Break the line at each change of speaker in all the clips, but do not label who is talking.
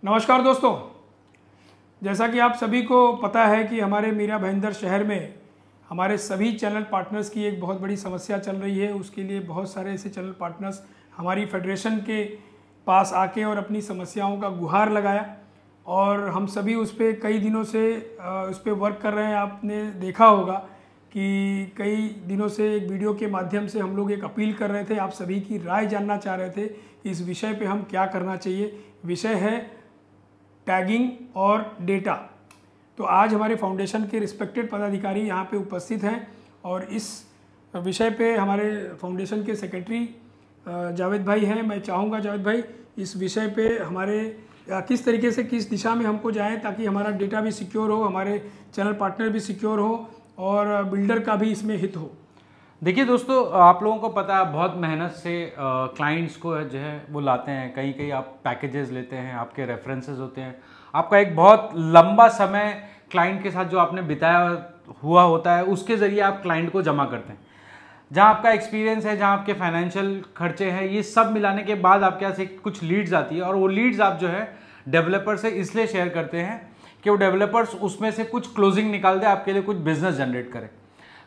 नमस्कार दोस्तों, जैसा कि आप सभी को पता है कि हमारे मीरा भाईंदर शहर में हमारे सभी चैनल पार्टनर्स की एक बहुत बड़ी समस्या चल रही है। उसके लिए बहुत सारे ऐसे चैनल पार्टनर्स हमारी फेडरेशन के पास आके और अपनी समस्याओं का गुहार लगाया और हम सभी उस पर कई दिनों से उस पर वर्क कर रहे हैं। आपने देखा होगा कि कई दिनों से एक वीडियो के माध्यम से हम लोग एक अपील कर रहे थे, आप सभी की राय जानना चाह रहे थे कि इस विषय पे हम क्या करना चाहिए। विषय है टैगिंग और डेटा। तो आज हमारे फाउंडेशन के रिस्पेक्टेड पदाधिकारी यहाँ पे उपस्थित हैं और इस विषय पे हमारे फाउंडेशन के सेक्रेटरी जावेद भाई हैं। मैं चाहूँगा जावेद भाई इस विषय पे हमारे किस तरीके से किस दिशा में हमको जाएं ताकि हमारा डेटा भी सिक्योर हो, हमारे चैनल पार्टनर भी सिक्योर हो और बिल्डर का भी इसमें हित हो।
देखिए दोस्तों, आप लोगों को पता है बहुत मेहनत से क्लाइंट्स को जो है वो लाते हैं। कहीं कहीं आप पैकेजेस लेते हैं, आपके रेफरेंसेस होते हैं, आपका एक बहुत लंबा समय क्लाइंट के साथ जो आपने बिताया हुआ होता है उसके ज़रिए आप क्लाइंट को जमा करते हैं। जहां आपका एक्सपीरियंस है, जहां आपके फाइनेंशियल खर्चे हैं, ये सब मिलाने के बाद आपके पास एक कुछ लीड्स आती है और वो लीड्स आप जो है डेवलपर से इसलिए शेयर करते हैं कि वो डेवलपर्स उसमें से कुछ क्लोजिंग निकाल दे, आपके लिए कुछ बिजनेस जनरेट करे।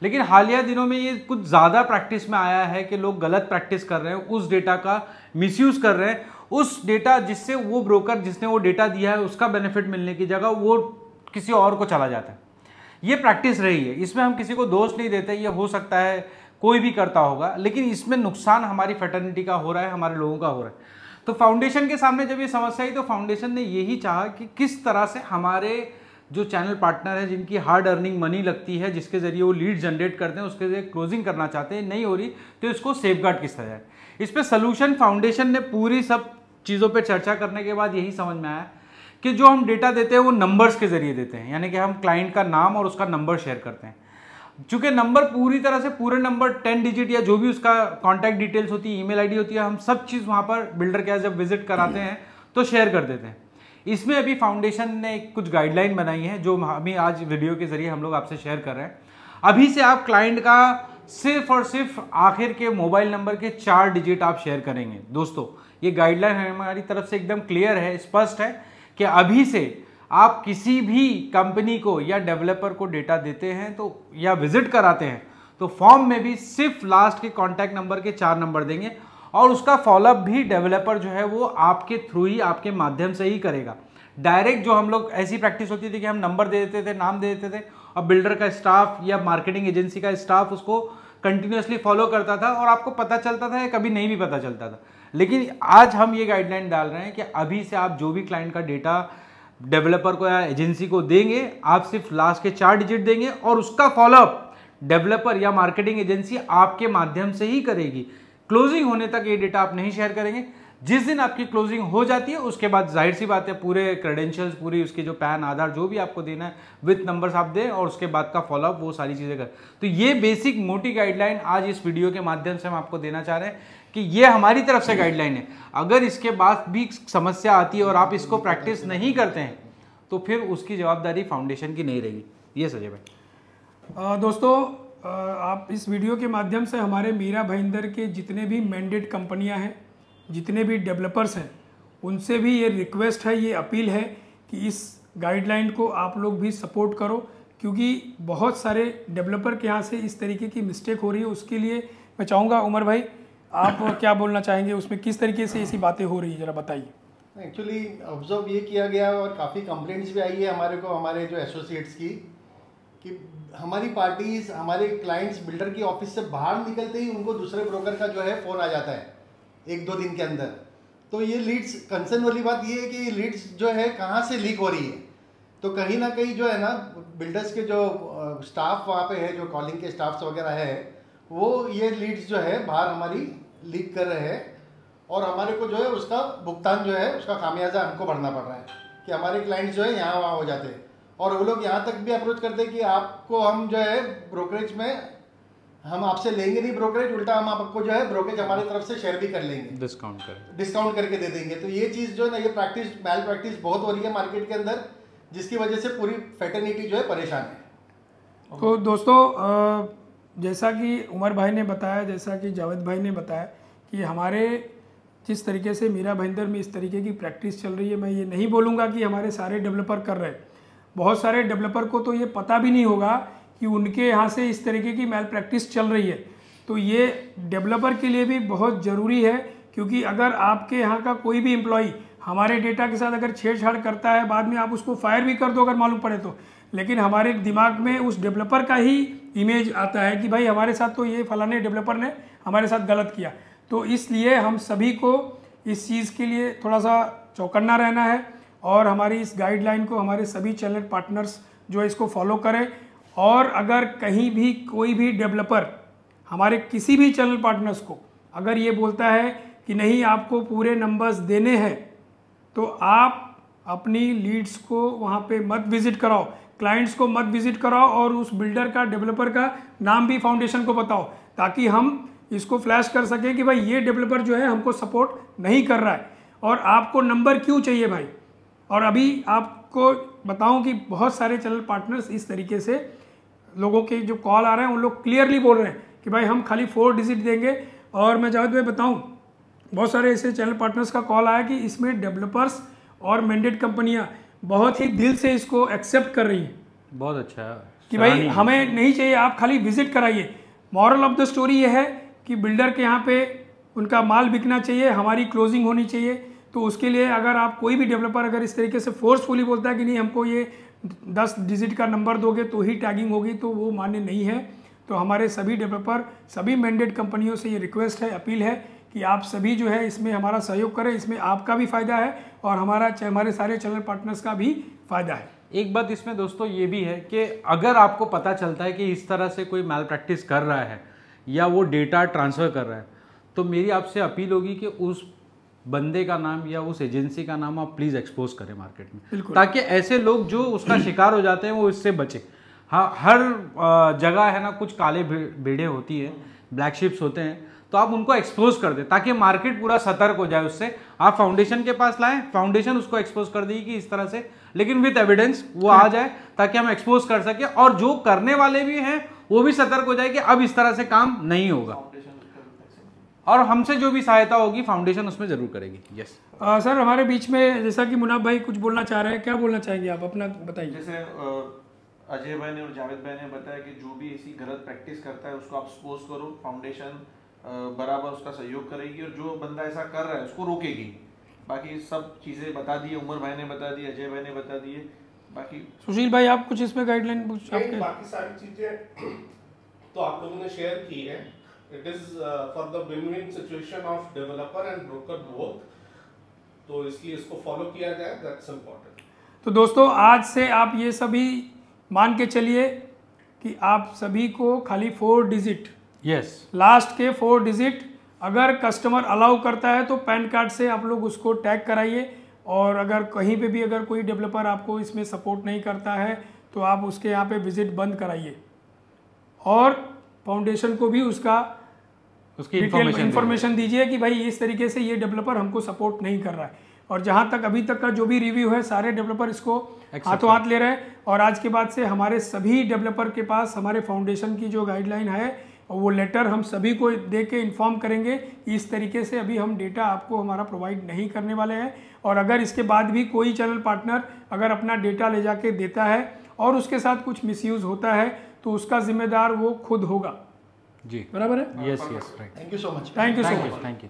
लेकिन हालिया दिनों में ये कुछ ज़्यादा प्रैक्टिस में आया है कि लोग गलत प्रैक्टिस कर रहे हैं, उस डेटा का मिसयूज़ कर रहे हैं। उस डेटा जिससे वो ब्रोकर जिसने वो डेटा दिया है उसका बेनिफिट मिलने की जगह वो किसी और को चला जाता है। ये प्रैक्टिस रही है, इसमें हम किसी को दोष नहीं देते, ये हो सकता है कोई भी करता होगा, लेकिन इसमें नुकसान हमारी फैटर्निटी का हो रहा है, हमारे लोगों का हो रहा है। तो फाउंडेशन के सामने जब ये समस्या आई तो फाउंडेशन ने यही चाहा कि किस तरह से हमारे जो चैनल पार्टनर है जिनकी हार्ड अर्निंग मनी लगती है, जिसके जरिए वो लीड जनरेट करते हैं, उसके जरिए क्लोजिंग करना चाहते हैं, नहीं हो रही तो इसको सेफगार्ड किस तरह है। इस पर सोल्यूशन फाउंडेशन ने पूरी सब चीज़ों पे चर्चा करने के बाद यही समझ में आया कि जो हम डेटा देते हैं वो नंबर्स के जरिए देते हैं, यानी कि हम क्लाइंट का नाम और उसका नंबर शेयर करते हैं। चूंकि नंबर पूरी तरह से पूरे नंबर 10 डिजिट या जो भी उसका कॉन्टैक्ट डिटेल्स होती है, ईमेल आईडी होती है, हम सब चीज़ वहाँ पर बिल्डर के जब विजिट कराते हैं तो शेयर कर देते हैं। इसमें अभी फाउंडेशन ने कुछ गाइडलाइन बनाई है जो हमें आज वीडियो के जरिए हम लोग आपसे शेयर कर रहे हैं। अभी से आप क्लाइंट का सिर्फ और सिर्फ आखिर के मोबाइल नंबर के 4 डिजिट आप शेयर करेंगे। दोस्तों, ये गाइडलाइन हमारी तरफ से एकदम क्लियर है, स्पष्ट है कि अभी से आप किसी भी कंपनी को या डेवलपर को डेटा देते हैं तो या विजिट कराते हैं तो फॉर्म में भी सिर्फ लास्ट के कॉन्टैक्ट नंबर के 4 नंबर देंगे और उसका फॉलोअप भी डेवलपर जो है वो आपके थ्रू ही, आपके माध्यम से ही करेगा। डायरेक्ट जो हम लोग ऐसी प्रैक्टिस होती थी कि हम नंबर दे देते थे, नाम दे देते थे और बिल्डर का स्टाफ या मार्केटिंग एजेंसी का स्टाफ उसको कंटिन्यूसली फॉलो करता था और आपको पता चलता था या कभी नहीं भी पता चलता था। लेकिन आज हम ये गाइडलाइन डाल रहे हैं कि अभी से आप जो भी क्लाइंट का डेटा डेवलपर को या एजेंसी को देंगे, आप सिर्फ लास्ट के 4 डिजिट देंगे और उसका फॉलोअप डेवलपर या मार्केटिंग एजेंसी आपके माध्यम से ही करेगी। क्लोजिंग होने तक ये डेटा आप नहीं शेयर करेंगे। जिस दिन आपकी क्लोजिंग हो जाती है उसके बाद जाहिर सी बात है पूरे क्रेडेंशियल्स, पूरी उसके जो पैन, आधार जो भी आपको देना है विथ नंबर्स आप दें और उसके बाद का फॉलोअप वो सारी चीज़ें कर। तो ये बेसिक मोटी गाइडलाइन आज इस वीडियो के माध्यम से हम आपको देना चाह रहे हैं कि ये हमारी तरफ से गाइडलाइन है। अगर इसके बाद भी समस्या आती है और आप इसको प्रैक्टिस नहीं करते हैं तो फिर उसकी जवाबदारी फाउंडेशन की नहीं रहेगी। ये सजय भाई।
दोस्तों, आप इस वीडियो के माध्यम से हमारे मीरा भाईंदर के जितने भी मैंडेट कंपनियां हैं, जितने भी डेवलपर्स हैं, उनसे भी ये रिक्वेस्ट है, ये अपील है कि इस गाइडलाइन को आप लोग भी सपोर्ट करो, क्योंकि बहुत सारे डेवलपर के यहाँ से इस तरीके की मिस्टेक हो रही है। उसके लिए मैं चाहूँगा उमर भाई, आप क्या बोलना चाहेंगे, उसमें किस तरीके से ऐसी बातें हो रही है, ज़रा बताइए।
एक्चुअली ऑब्जर्व ये किया गया और काफ़ी कंप्लेंट्स भी आई है हमारे को, हमारे जो एसोसिएट्स की, कि हमारी पार्टीज, हमारे क्लाइंट्स बिल्डर की ऑफिस से बाहर निकलते ही उनको दूसरे ब्रोकर का जो है फ़ोन आ जाता है 1-2 दिन के अंदर। तो ये लीड्स, कंसर्न वाली बात ये है कि ये लीड्स जो है कहाँ से लीक हो रही है। तो कहीं ना कहीं जो है ना, बिल्डर्स के जो स्टाफ वहाँ पे है, जो कॉलिंग के स्टाफ्स वगैरह है, वो ये लीड्स जो है बाहर हमारी लीक कर रहे हैं और हमारे को जो है उसका भुगतान जो है उसका खामियाजा हमको भरना पड़ रहा है कि हमारे क्लाइंट्स जो है यहाँ वहाँ हो जाते हैं और वो लोग यहाँ तक भी अप्रोच करते हैं कि आपको हम जो है ब्रोकरेज में हम आपसे लेंगे नहीं ब्रोकरेज, उल्टा हम आपको जो है ब्रोकरेज हमारी तरफ से शेयर भी कर लेंगे, डिस्काउंट करके दे देंगे। तो ये चीज़ जो है ना, ये प्रैक्टिस, मैल प्रैक्टिस बहुत हो रही है मार्केट के अंदर, जिसकी वजह से पूरी फैटर्निटी जो है परेशान है।
तो दोस्तों, जैसा कि उमर भाई ने बताया, जैसा कि जावेद भाई ने बताया कि हमारे जिस तरीके से मीरा भाईंदर में इस तरीके की प्रैक्टिस चल रही है, मैं ये नहीं बोलूँगा कि हमारे सारे डेवलपर कर रहे हैं। बहुत सारे डेवलपर को तो ये पता भी नहीं होगा कि उनके यहाँ से इस तरीके की मैल प्रैक्टिस चल रही है। तो ये डेवलपर के लिए भी बहुत ज़रूरी है, क्योंकि अगर आपके यहाँ का कोई भी एम्प्लॉई हमारे डेटा के साथ अगर छेड़छाड़ करता है, बाद में आप उसको फायर भी कर दो अगर मालूम पड़े तो, लेकिन हमारे दिमाग में उस डेवलपर का ही इमेज आता है कि भाई हमारे साथ तो ये फलाने डेवलपर ने हमारे साथ गलत किया। तो इसलिए हम सभी को इस चीज़ के लिए थोड़ा सा चौकन्ना रहना है और हमारी इस गाइडलाइन को हमारे सभी चैनल पार्टनर्स जो है इसको फॉलो करें। और अगर कहीं भी कोई भी डेवलपर हमारे किसी भी चैनल पार्टनर्स को अगर ये बोलता है कि नहीं आपको पूरे नंबर्स देने हैं, तो आप अपनी लीड्स को वहाँ पे मत विजिट कराओ, क्लाइंट्स को मत विजिट कराओ और उस बिल्डर का डेवलपर का नाम भी फाउंडेशन को बताओ, ताकि हम इसको फ्लैश कर सकें कि भाई ये डेवलपर जो है हमको सपोर्ट नहीं कर रहा है और आपको नंबर क्यों चाहिए भाई। और अभी आपको बताऊं कि बहुत सारे चैनल पार्टनर्स इस तरीके से लोगों के जो कॉल आ रहे हैं उन लोग क्लियरली बोल रहे हैं कि भाई हम खाली 4 डिजिट देंगे। और मैं जावेद भाई बताऊं, बहुत सारे ऐसे चैनल पार्टनर्स का कॉल आया कि इसमें डेवलपर्स और मैंडेट कंपनियां बहुत ही दिल से इसको एक्सेप्ट कर रही हैं।
बहुत अच्छा है
कि भाई हमें नहीं चाहिए, आप खाली विजिट कराइए। मॉरल ऑफ द स्टोरी ये है कि बिल्डर के यहाँ पे उनका माल बिकना चाहिए, हमारी क्लोजिंग होनी चाहिए। तो उसके लिए अगर आप कोई भी डेवलपर अगर इस तरीके से फोर्सफुली बोलता है कि नहीं हमको ये 10 डिजिट का नंबर दोगे तो ही टैगिंग होगी, तो वो मान्य नहीं है। तो हमारे सभी डेवलपर, सभी मैंडेट कंपनियों से ये रिक्वेस्ट है, अपील है कि आप सभी जो है इसमें हमारा सहयोग करें। इसमें आपका भी फ़ायदा है और हमारे सारे चैनल पार्टनर्स का भी फ़ायदा है।
एक बात इसमें दोस्तों ये भी है कि अगर आपको पता चलता है कि इस तरह से कोई मैल प्रैक्टिस कर रहा है या वो डेटा ट्रांसफ़र कर रहा है, तो मेरी आपसे अपील होगी कि उस बंदे का नाम या उस एजेंसी का नाम आप प्लीज़ एक्सपोज करें मार्केट में, ताकि ऐसे लोग जो उसका शिकार हो जाते हैं वो इससे बचे। हाँ, हर जगह है ना कुछ काले भेड़े होती है, ब्लैक शिप्स होते हैं, तो आप उनको एक्सपोज कर दें ताकि मार्केट पूरा सतर्क हो जाए उससे। आप फाउंडेशन के पास लाएं, फाउंडेशन उसको एक्सपोज कर देगी कि इस तरह से, लेकिन विद एविडेंस वो आ जाए ताकि हम एक्सपोज कर सके और जो करने वाले भी हैं वो भी सतर्क हो जाए कि अब इस तरह से काम नहीं होगा। और हमसे जो भी सहायता होगी फाउंडेशन उसमें जरूर करेगी। यस
सर, हमारे बीच में जैसा कि मुनाफ भाई कुछ बोलना चाह रहे हैं, क्या बोलना चाहेंगे आप, अपना बताइए।
जैसे अजय भाई ने और जावेद भाई ने बताया कि जो भी ऐसी गलत प्रैक्टिस करता है उसको आप एक्सपोज करो, फाउंडेशन बराबर उसका सहयोग करेगी और जो बंदा ऐसा कर रहा है उसको रोकेगी। बाकी सब चीज़ें बता दी, उमर भाई ने बता दी, अजय भाई ने बता दिए। बाकी
सुशील भाई आप कुछ इसमें गाइडलाइन
बाकी सारी चीजें तो आप लोगों ने शेयर की है। It is for the win win situation of developer and broker both, तो इसलिए इसको फॉलो किया जाए, दैट्स इंपॉर्टेंट।
तो दोस्तों आज से आप ये सभी मान के चलिए कि आप सभी को खाली 4 डिजिट,
यस,
लास्ट के 4 डिजिट अगर कस्टमर अलाउ करता है तो पैन कार्ड से आप लोग उसको टैग कराइए। और अगर कहीं पे भी अगर कोई डेवलपर आपको इसमें सपोर्ट नहीं करता है तो आप उसके यहाँ पे विजिट बंद कराइए और फाउंडेशन को भी उसकी इन्फॉर्मेशन दीजिए कि भाई इस तरीके से ये डेवलपर हमको सपोर्ट नहीं कर रहा है। और जहाँ तक अभी तक का जो भी रिव्यू है सारे डेवलपर इसको हाथों हाथ ले रहे हैं। और आज के बाद से हमारे सभी डेवलपर के पास हमारे फाउंडेशन की जो गाइडलाइन है वो लेटर हम सभी को दे के इन्फॉर्म करेंगे। इस तरीके से अभी हम डेटा आपको हमारा प्रोवाइड नहीं करने वाले हैं। और अगर इसके बाद भी कोई चैनल पार्टनर अगर अपना डेटा ले जाके देता है और उसके साथ कुछ मिसयूज़ होता है तो उसका जिम्मेदार वो खुद होगा।
जी
बराबर है।
Yes yes right.
Thank you so much.
Thank you so much.
Thank you.